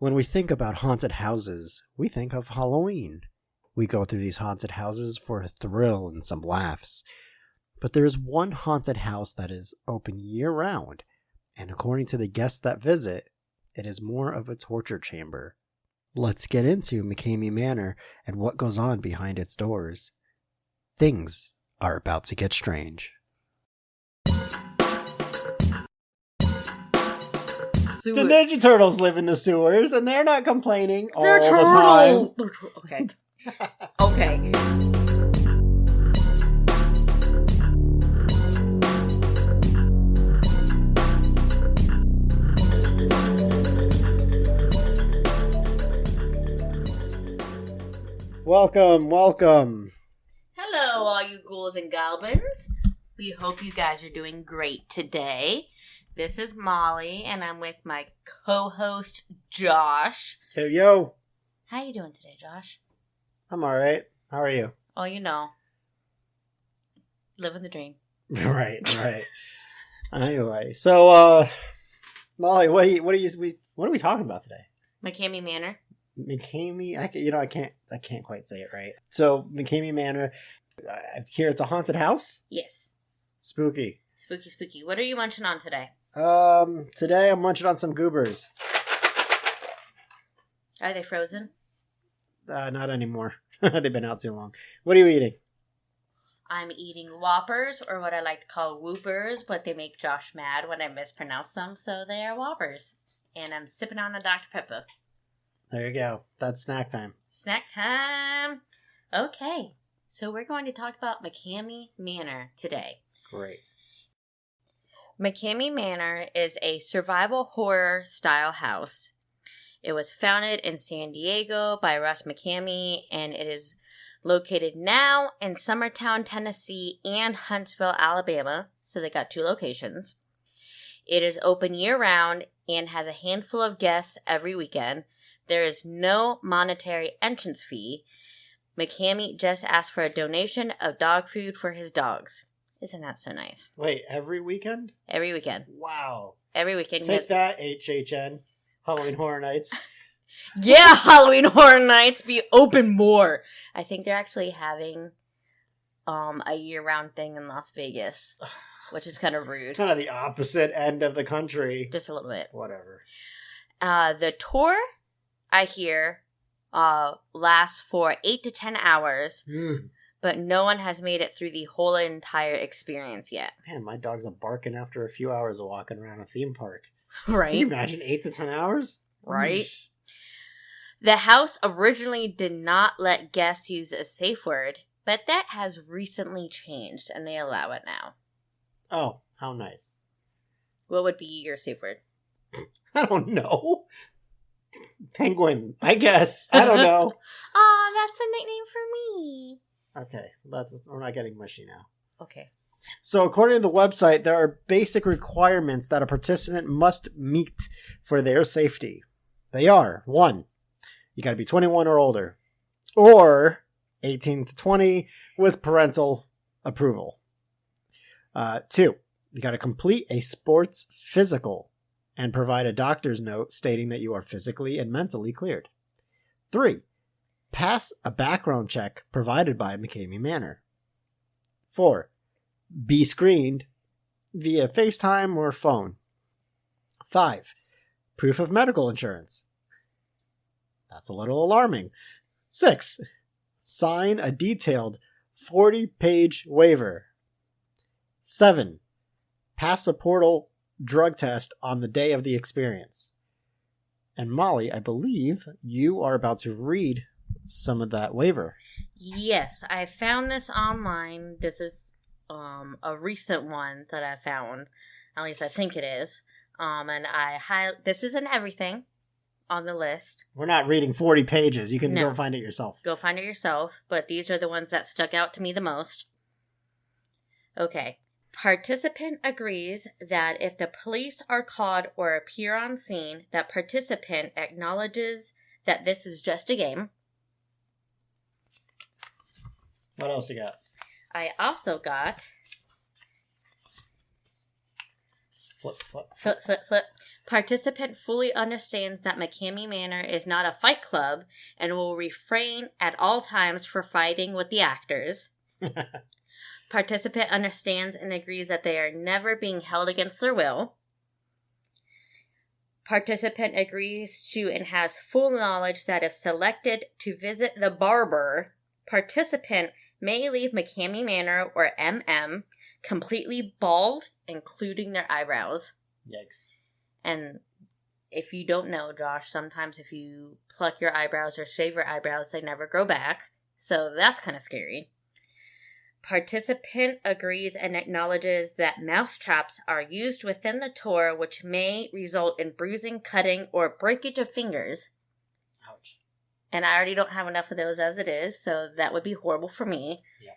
When we think about haunted houses, we think of Halloween. We go through these haunted houses for a thrill and some laughs. But there is one haunted house that is open year-round, and according to the guests that visit, it is more of a torture chamber. Let's get into McKamey Manor and what goes on behind its doors. Things are about to get strange. The Ninja Turtles live in the sewers, and they're not complaining all the time. Okay. Okay. Welcome. Hello, all you ghouls and goblins. We hope you guys are doing great today. This is Molly, and I'm with my co-host, Josh. Yo. How you doing today, Josh? I'm alright. How are you? Oh, you know. Living the dream. Right. Anyway, so, Molly, what are we talking about today? McKamey Manor. McKamey, I can't quite say it right. So, McKamey Manor, here it's a haunted house? Yes. Spooky. Spooky. What are you munching on today? Today I'm munching on some goobers. Are they frozen? Not anymore. They've been out too long. What are you eating? I'm eating Whoppers, or what I like to call Whoopers, but they make Josh mad when I mispronounce them, so they are Whoppers. And I'm sipping on the Dr. Pepper. There you go. That's snack time. Snack time! Okay, so we're going to talk about McKamey Manor today. Great. McKamey Manor is a survival horror style house. It was founded in San Diego by Russ McKamey, and it is located now in Summertown, Tennessee and Huntsville, Alabama. So they got 2 locations. It is open year-round and has a handful of guests every weekend. There is no monetary entrance fee. McKamey just asked for a donation of dog food for his dogs. Isn't that so nice? Wait, every weekend? Every weekend. Wow. Every weekend. Take that, HHN. Halloween Horror Nights. Yeah, Halloween Horror Nights be open more. I think they're actually having a year-round thing in Las Vegas, which is kind of rude. Kind of the opposite end of the country. Just a little bit. Whatever. The tour, I hear, lasts for 8 to 10 hours. But no one has made it through the whole entire experience yet. Man, my dogs are barking after a few hours of walking around a theme park. Right? Can you imagine 8 to 10 hours? Right? The house originally did not let guests use a safe word, but that has recently changed, and they allow it now. Oh, how nice. What would be your safe word? I don't know. Penguin, I guess. I don't know. Aw, that's the nickname for me. Okay, we're not getting mushy now. Okay. So according to the website, there are basic requirements that a participant must meet for their safety. They are: 1, you got to be 21 or older, or 18 to 20 with parental approval. 2, you got to complete a sports physical and provide a doctor's note stating that you are physically and mentally cleared. 3, pass a background check provided by McKamey Manor. 4, be screened via FaceTime or phone. 5, proof of medical insurance. That's a little alarming. 6, sign a detailed 40-page waiver. 7, pass a portal drug test on the day of the experience. And Molly, I believe you are about to read some of that waiver. Yes, I found this online. This is a recent one that I found. At least I think it is. And this isn't everything on the list. We're not reading 40 pages. You can go find it yourself. Go find it yourself. But these are the ones that stuck out to me the most. Okay. Participant agrees that if the police are called or appear on scene, that participant acknowledges that this is just a game. What else you got? I also got Flip. Participant fully understands that McKamey Manor is not a fight club and will refrain at all times for fighting with the actors. Participant understands and agrees that they are never being held against their will. Participant agrees to and has full knowledge that if selected to visit the barber, participant may leave McKamey Manor, or MM, completely bald, including their eyebrows. Yikes. And if you don't know, Josh, sometimes if you pluck your eyebrows or shave your eyebrows, they never grow back. So that's kind of scary. Participant agrees and acknowledges that mouse traps are used within the tour, which may result in bruising, cutting, or breakage of fingers. Ouch. And I already don't have enough of those as it is, so that would be horrible for me. Yeah.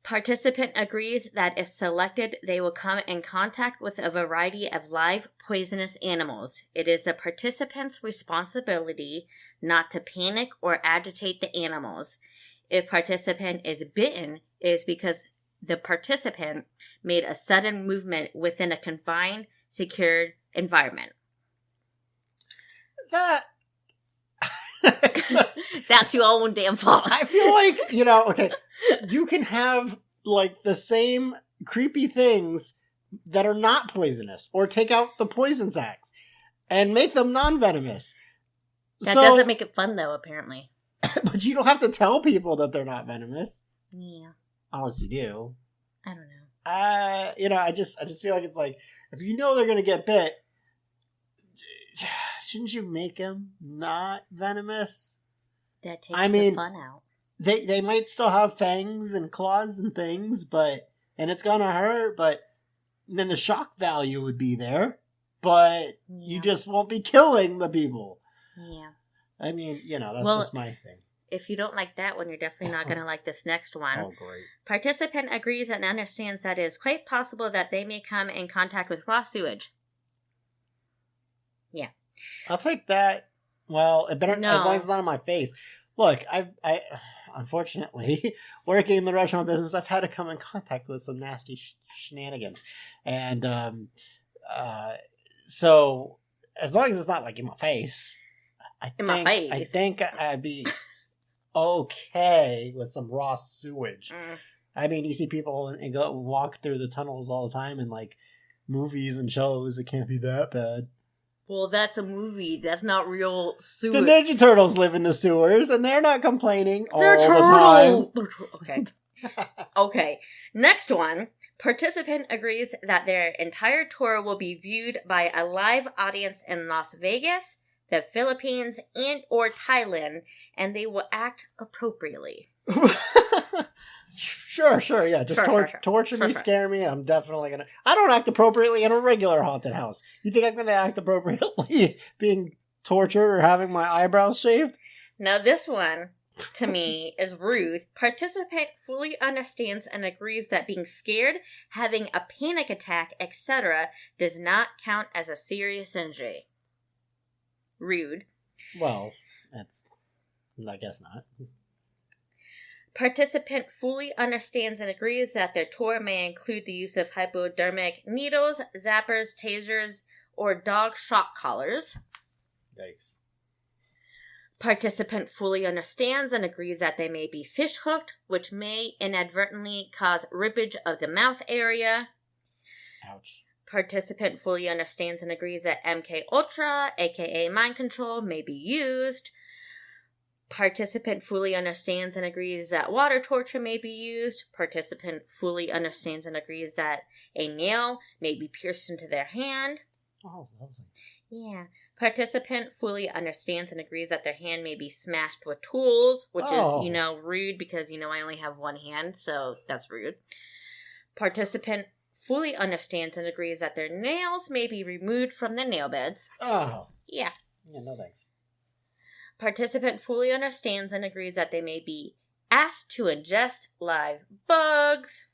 Participant agrees that if selected, they will come in contact with a variety of live poisonous animals. It is the participant's responsibility not to panic or agitate the animals. If participant is bitten, it is because the participant made a sudden movement within a confined, secured environment. That's your own damn fault. I feel like, okay, you can have, like, the same creepy things that are not poisonous, or take out the poison sacs and make them non-venomous. That doesn't make it fun, though, apparently. But you don't have to tell people that they're not venomous. Yeah. Unless you do. I don't know. I just feel like it's like, if you know they're going to get bit, shouldn't you make them not venomous? That takes the fun out. They might still have fangs and claws and things, and it's going to hurt, but then the shock value would be there, but you just won't be killing the people. Yeah. I mean, that's just my thing. If you don't like that one, you're definitely not going to like this next one. Oh, great. Participant agrees and understands that it is quite possible that they may come in contact with raw sewage. Yeah. I'll take that. Well, it better, as long as it's not on my face. Look, I unfortunately, working in the restaurant business, I've had to come in contact with some nasty shenanigans. And so, as long as it's not, like, in my face, I think I'd be okay with some raw sewage. I mean, you see people and go walk through the tunnels all the time in, like, movies and shows. It can't be that bad. Well, that's a movie. That's not real sewage. The Ninja Turtles live in the sewers, and they're not complaining all the time. Okay. Okay. Next one. Participant agrees that their entire tour will be viewed by a live audience in Las Vegas, the Philippines, and or Thailand, and they will act appropriately. Sure, yeah. Just torture me, scare me. I'm definitely gonna. I don't act appropriately in a regular haunted house. You think I'm gonna act appropriately being tortured or having my eyebrows shaved? Now, this one, to me, is rude. Participant fully understands and agrees that being scared, having a panic attack, etc., does not count as a serious injury. Rude. Well, I guess not. Participant fully understands and agrees that their tour may include the use of hypodermic needles, zappers, tasers, or dog shock collars. Yikes. Participant fully understands and agrees that they may be fish hooked, which may inadvertently cause rippage of the mouth area. Ouch. Participant fully understands and agrees that MK Ultra, aka mind control, may be used. Participant fully understands and agrees that water torture may be used. Participant fully understands and agrees that a nail may be pierced into their hand. Oh, lovely. Yeah. Participant fully understands and agrees that their hand may be smashed with tools, which is, rude because, I only have one hand, so that's rude. Participant fully understands and agrees that their nails may be removed from the nail beds. Oh. Yeah. Yeah, no thanks. Participant fully understands and agrees that they may be asked to ingest live bugs.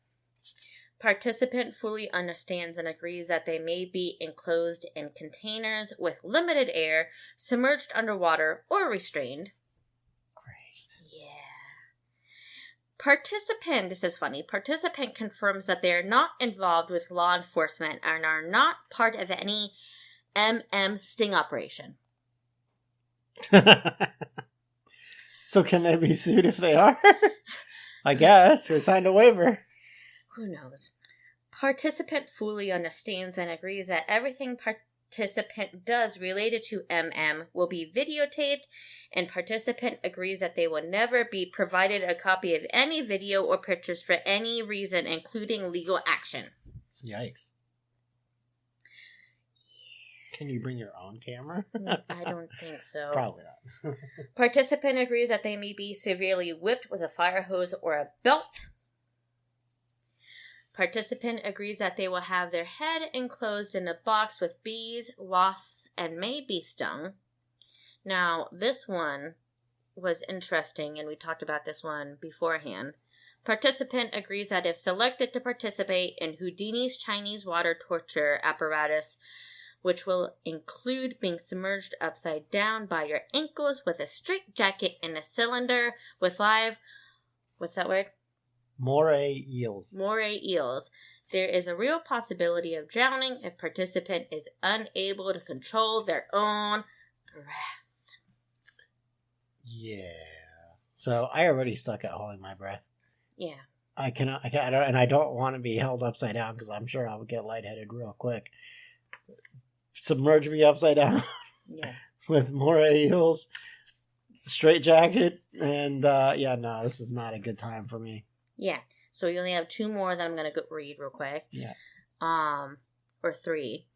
Participant fully understands and agrees that they may be enclosed in containers with limited air, submerged underwater, or restrained. Great. Yeah. This is funny, participant confirms that they are not involved with law enforcement and are not part of any sting operation. So can they be sued if they are? I guess. They signed a waiver. Who knows? Participant fully understands and agrees that everything participant does related to will be videotaped, and participant agrees that they will never be provided a copy of any video or pictures for any reason, including legal action. Yikes. Can you bring your own camera? I don't think so. Probably not. Participant agrees that they may be severely whipped with a fire hose or a belt. Participant agrees that they will have their head enclosed in a box with bees, wasps, and may be stung. Now, this one was interesting, and we talked about this one beforehand. Participant agrees that if selected to participate in Houdini's Chinese water torture apparatus, which will include being submerged upside down by your ankles with a straitjacket and a cylinder with live... What's that word? Moray eels. Moray eels. There is a real possibility of drowning if participant is unable to control their own breath. Yeah. So I already suck at holding my breath. Yeah. I cannot, and I don't want to be held upside down because I'm sure I would get lightheaded real quick. Submerge me upside down. Yeah. With moray eels, straight jacket, and this is not a good time for me. Yeah. So we only have 2 more that I'm going to read real quick. Yeah. Or 3.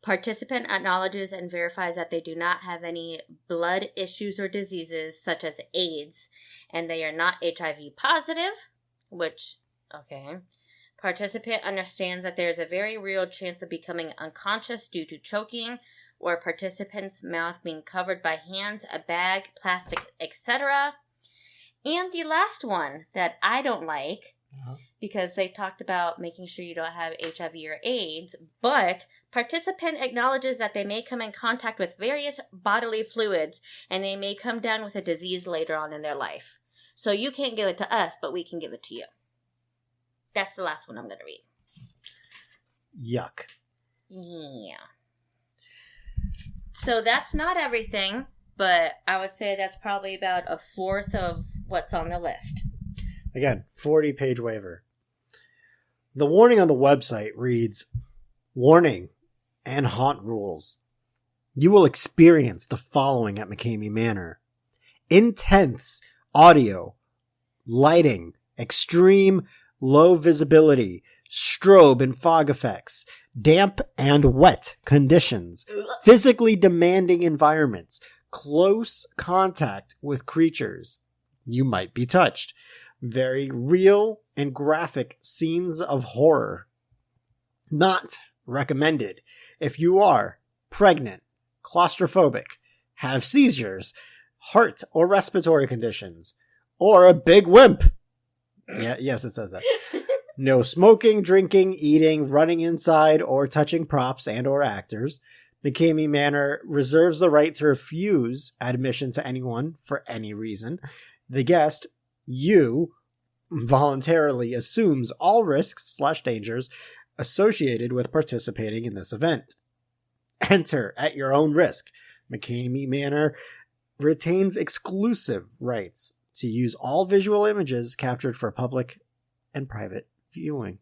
Participant acknowledges and verifies that they do not have any blood issues or diseases such as AIDS, and they are not HIV positive, which, okay. Participant understands that there is a very real chance of becoming unconscious due to choking, or participant's mouth being covered by hands, a bag, plastic, etc. And the last one that I don't like, because they talked about making sure you don't have HIV or AIDS, but participant acknowledges that they may come in contact with various bodily fluids, and they may come down with a disease later on in their life. So you can't give it to us, but we can give it to you. That's the last one I'm going to read. Yuck. Yeah. So that's not everything, but I would say that's probably about a fourth of what's on the list. Again, 40-page waiver. The warning on the website reads, "Warning and haunt rules. You will experience the following at McKamey Manor: intense audio, lighting, extreme low visibility, strobe and fog effects, damp and wet conditions, physically demanding environments, close contact with creatures. You might be touched. Very real and graphic scenes of horror. Not recommended if you are pregnant, claustrophobic, have seizures, heart or respiratory conditions, or a big wimp." Yeah, yes, it says that. "No smoking, drinking, eating, running inside, or touching props and or actors. McKamey Manor reserves the right to refuse admission to anyone for any reason. The guest, you, voluntarily assumes all risks/dangers associated with participating in this event. Enter at your own risk. McKamey Manor retains exclusive rights to use all visual images captured for public and private viewing."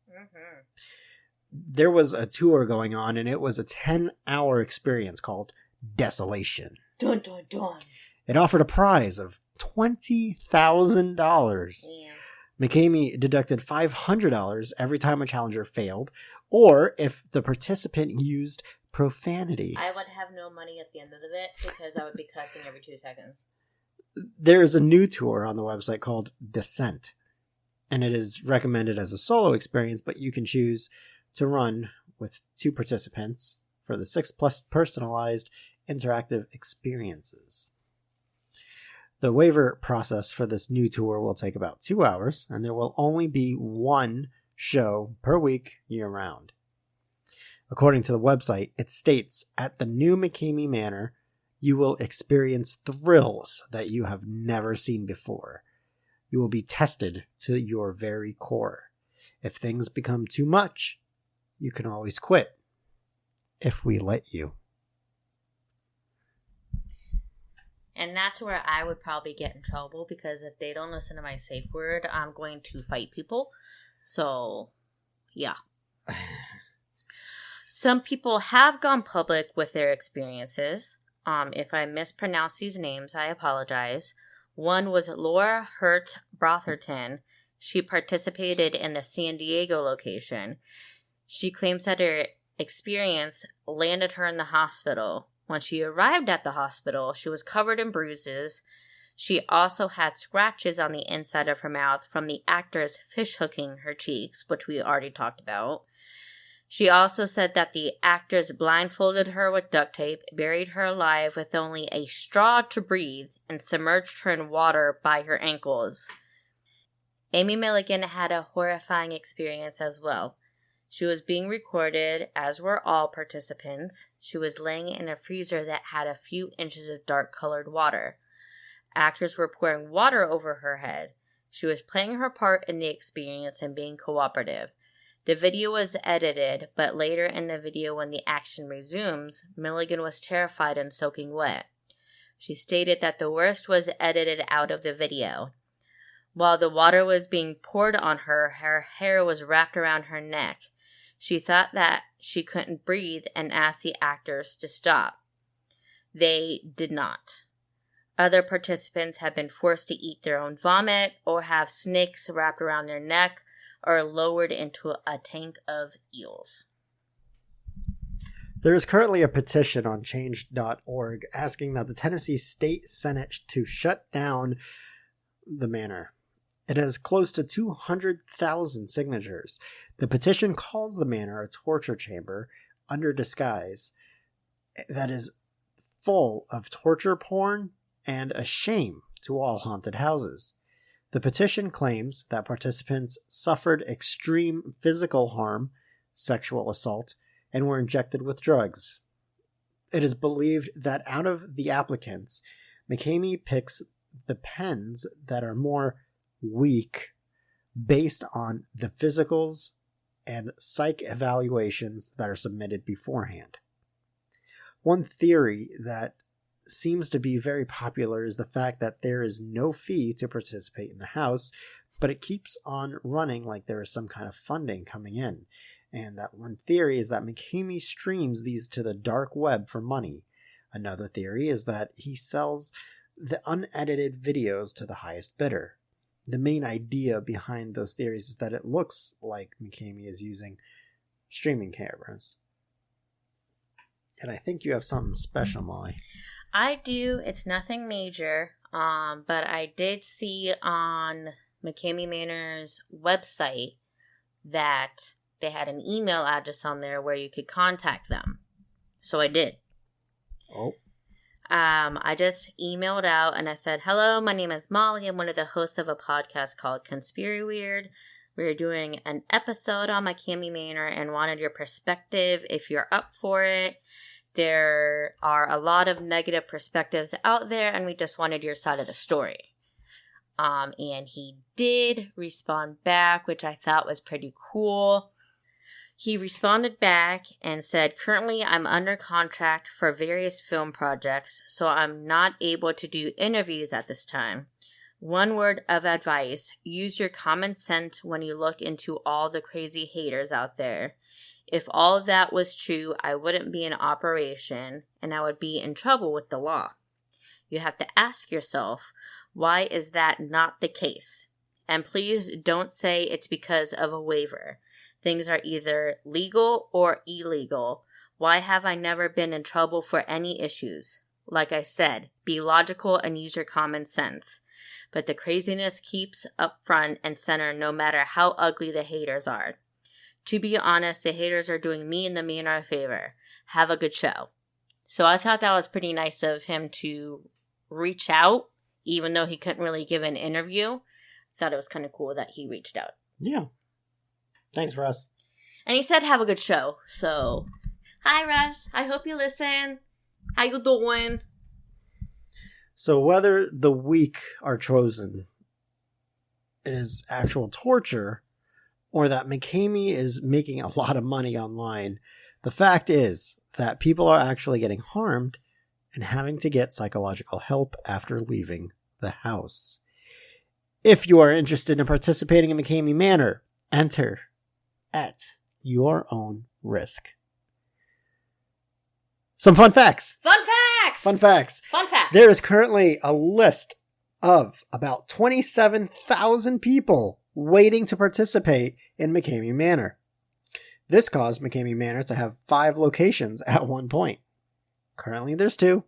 Mm-hmm. There was a tour going on, and it was a 10-hour experience called Desolation. Dun, dun, dun. It offered a prize of $20,000. Yeah. McKamey deducted $500 every time a challenger failed, or if the participant used profanity. I would have no money at the end of it because I would be cussing every 2 seconds. There is a new tour on the website called Descent, and it is recommended as a solo experience, but you can choose to run with 2 participants for the 6+ personalized interactive experiences. The waiver process for this new tour will take about 2 hours, and there will only be 1 show per week year-round. According to the website, it states, "At the new McKamey Manor, you will experience thrills that you have never seen before. You will be tested to your very core. If things become too much, you can always quit. If we let you. And that's where I would probably get in trouble, because if they don't listen to my safe word, I'm going to fight people. So, yeah. Some people have gone public with their experiences. If I mispronounce these names, I apologize. One was Laura Hurt Brotherton. She participated in the San Diego location. She claims that her experience landed her in the hospital. When she arrived at the hospital, she was covered in bruises. She also had scratches on the inside of her mouth from the actors fishhooking her cheeks, which we already talked about. She also said that the actors blindfolded her with duct tape, buried her alive with only a straw to breathe, and submerged her in water by her ankles. Amy Milligan had a horrifying experience as well. She was being recorded, as were all participants. She was laying in a freezer that had a few inches of dark-colored water. Actors were pouring water over her head. She was playing her part in the experience and being cooperative. The video was edited, but later in the video when the action resumes, Milligan was terrified and soaking wet. She stated that the worst was edited out of the video. While the water was being poured on her, her hair was wrapped around her neck. She thought that she couldn't breathe and asked the actors to stop. They did not. Other participants have been forced to eat their own vomit or have snakes wrapped around their neck or lowered into a tank of eels. There is currently a petition on change.org asking that the Tennessee State Senate to shut down the manor. It has close to 200,000 signatures. The petition calls the manor a torture chamber under disguise that is full of torture porn and a shame to all haunted houses. The petition claims that participants suffered extreme physical harm, sexual assault, and were injected with drugs. It is believed that out of the applicants, McKamey picks the pens that are more weak based on the physicals and psych evaluations that are submitted beforehand. One theory that seems to be very popular is the fact that there is no fee to participate in the house, but it keeps on running like there is some kind of funding coming in. And that one theory is that McKamey streams these to the dark web for money. Another theory is that he sells the unedited videos to the highest bidder. The main idea behind those theories is that it looks like McKamey is using streaming cameras. And I think you have something special, Molly. I do. It's nothing major, but I did see on McKamey Manor's website that they had an email address on there where you could contact them. So I did. Oh. I just emailed out and I said, "Hello, my name is Molly. I'm one of the hosts of a podcast called Conspiracy Weird. We're doing an episode on McKamey Manor and wanted your perspective if you're up for it. There are a lot of negative perspectives out there and we just wanted your side of the story." And he did respond back, which I thought was pretty cool. He responded back and said, "Currently, I'm under contract for various film projects, so I'm not able to do interviews at this time. One word of advice, use your common sense when you look into all the crazy haters out there. If all of that was true, I wouldn't be in operation, and I would be in trouble with the law. You have to ask yourself, why is that not the case? And please don't say it's because of a waiver. Things are either legal or illegal. Why have I never been in trouble for any issues? Like I said, be logical and use your common sense. But the craziness keeps up front and center no matter how ugly the haters are. To be honest, the haters are doing me and the manor a favor. Have a good show." So I thought that was pretty nice of him to reach out, even though he couldn't really give an interview. I thought it was kind of cool that he reached out. Yeah. Thanks, Russ. And he said, "Have a good show." So, hi, Russ. I hope you listen. How you doing? So whether the weak are chosen it is actual torture or that McKamey is making a lot of money online. The fact is that people are actually getting harmed and having to get psychological help after leaving the house. If you are interested in participating in McKamey Manor, enter at your own risk. Some fun facts. Fun facts! Fun facts. Fun facts. There is currently a list of about 27,000 people waiting to participate in McKamey Manor. This caused McKamey Manor to have 5 locations at one point. Currently there's 2,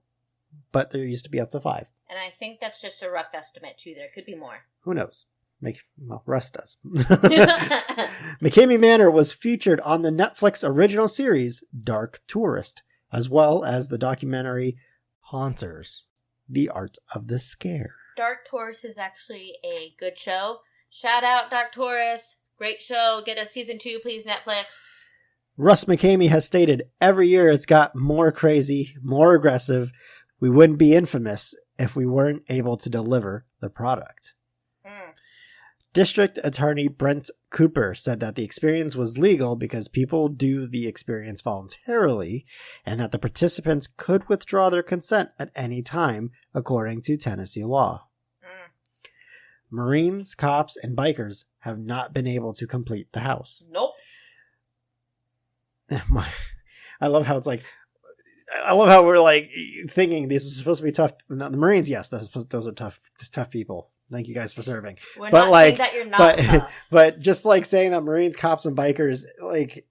but there used to be up to 5. And I think that's just a rough estimate, too. There could be more. Who knows? Russ does. McKamey Manor was featured on the Netflix original series Dark Tourist, as well as the documentary Haunters, The Art of the Scare. Dark Tourist is actually a good show. Shout out, Dark Tourist. Great show. Get us season 2, please, Netflix. Russ McKamey has stated, every year it's got more crazy, more aggressive. We wouldn't be infamous if we weren't able to deliver the product. District Attorney Brent Cooper said that the experience was legal because people do the experience voluntarily and that the participants could withdraw their consent at any time, according to Tennessee law. Marines, cops, and bikers have not been able to complete the house. Nope. I love how it's like, I love how we're like thinking this is supposed to be tough. The Marines, yes, those are tough people. Thank you guys for serving. We're not saying that you're not tough. But just like saying that Marines, cops, and bikers, like,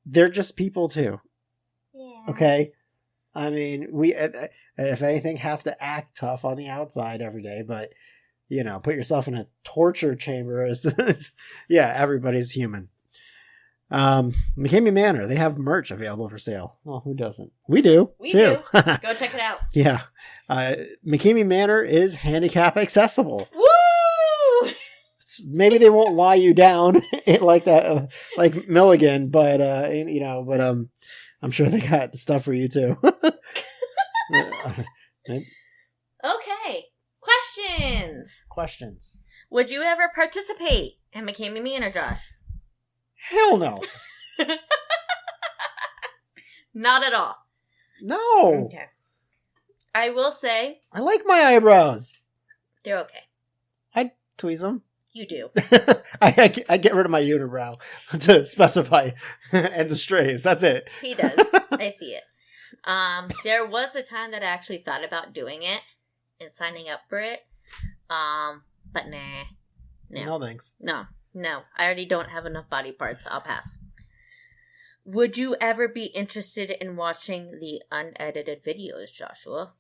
they're just people too. Yeah. Okay? I mean, we, if anything, have to act tough on the outside every day, but, you know, put yourself in a torture chamber. Yeah, everybody's human. McKamey Manor, they have merch available for sale. Well, who doesn't? We do. We too. do. Go check it out. Yeah. McKamey Manor is handicap accessible. Woo! Maybe they won't lie you down like that, like Milligan, but I'm sure they got stuff for you too. Okay. Questions. Would you ever participate in McKamey Manor, Josh? Hell no. Not at all. No. Okay. I will say, I like my eyebrows. they're okay. I tweeze them. You do. I get rid of my unibrow to specify and the strays. That's it. He does. I see it. There was a time that I actually thought about doing it and signing up for it. But nah. No thanks. No. I already don't have enough body parts. I'll pass. Would you ever be interested in watching the unedited videos, Joshua?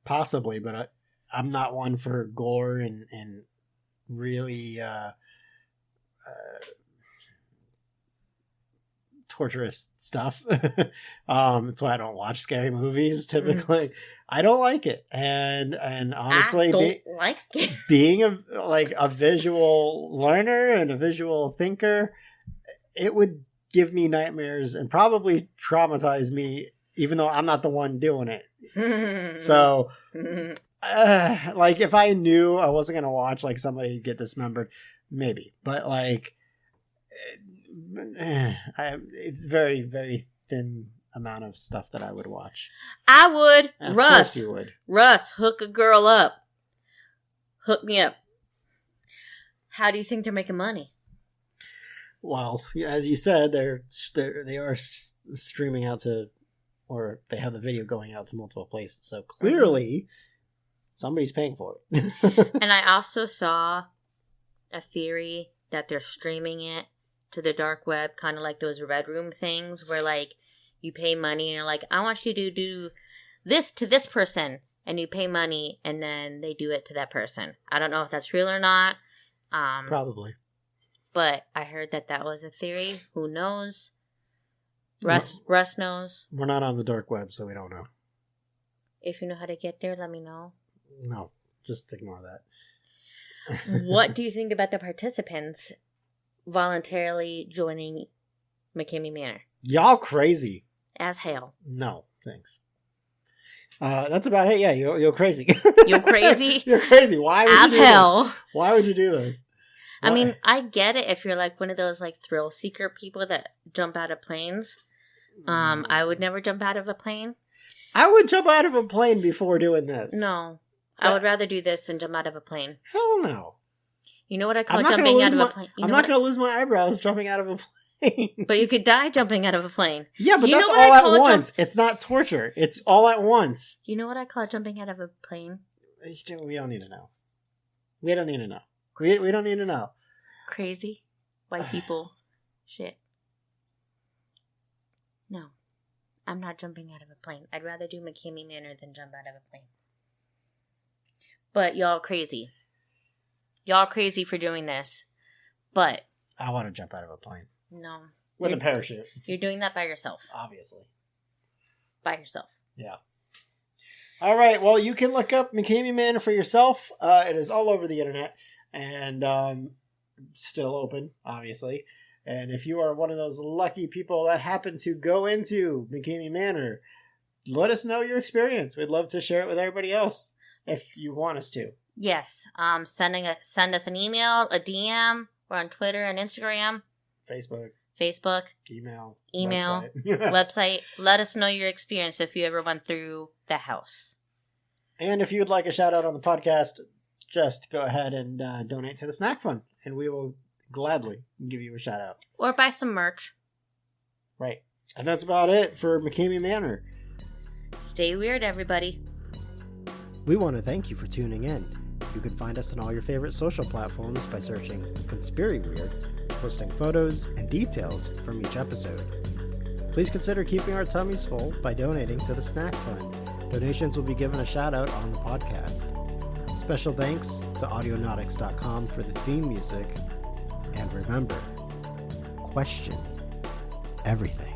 Possibly, but I'm not one for gore and really torturous stuff. That's why I don't watch scary movies typically. I don't like it, and honestly, being a visual learner and a visual thinker, it would give me nightmares and probably traumatize me, even though I'm not the one doing it. So, like, if I knew I wasn't gonna watch like somebody get dismembered, maybe, but like, it's very, very thin amount of stuff that I would watch. I would. And of Russ, course you would. Russ, hook a girl up. Hook me up. How do you think they're making money? Well, as you said, they are streaming out to, or they have the video going out to multiple places. So clearly, somebody's paying for it. And I also saw a theory that they're streaming it to the dark web, kind of like those Red Room things, where like you pay money and you're like, I want you to do this to this person, and you pay money, and then they do it to that person. I don't know if that's real or not. Probably. But I heard that was a theory. Who knows? Russ knows. We're not on the dark web, so we don't know. If you know how to get there, let me know. No, just ignore that. What do you think about the participants voluntarily joining McKamey Manor? Y'all crazy. As hell. No, thanks. That's about it. Yeah, you're crazy. You're crazy? You're crazy. Why would As you do hell. this? Why would you do this? I mean, I get it if you're like one of those like thrill seeker people that jump out of planes. I would never jump out of a plane. I would jump out of a plane before doing this. No. I would rather do this than jump out of a plane. Hell no. You know what I call jumping out of a plane? I'm not going to lose my eyebrows jumping out of a plane. But you could die jumping out of a plane. Yeah, but that's all at once. It's not torture. It's all at once. You know what I call jumping out of a plane? We don't need to know. We don't need to know. We don't need to know. Crazy white people shit. No. I'm not jumping out of a plane. I'd rather do McKamey Manor than jump out of a plane. But y'all crazy. Y'all crazy for doing this. But I want to jump out of a plane. No. With a parachute. You're doing that by yourself. Obviously. By yourself. Yeah. All right. Well, you can look up McKamey Manor for yourself. It is all over the internet. And still open, obviously. And if you are one of those lucky people that happen to go into McKamey Manor, let us know your experience. We'd love to share it with everybody else if you want us to. Yes. Send us an email, a DM. We're on Twitter and Instagram. Facebook. Email. Website. Let us know your experience if you ever went through the house. And if you would like a shout out on the podcast, just go ahead and donate to the snack fund, and we will gladly give you a shout out. Or buy some merch. Right. And that's about it for McKamey Manor. Stay weird, everybody. We want to thank you for tuning in. You can find us on all your favorite social platforms by searching Conspiracy Weird, posting photos and details from each episode. Please consider keeping our tummies full by donating to the snack fund. Donations will be given a shout out on the podcast. Special thanks to audionautics.com for the theme music. And remember, question everything.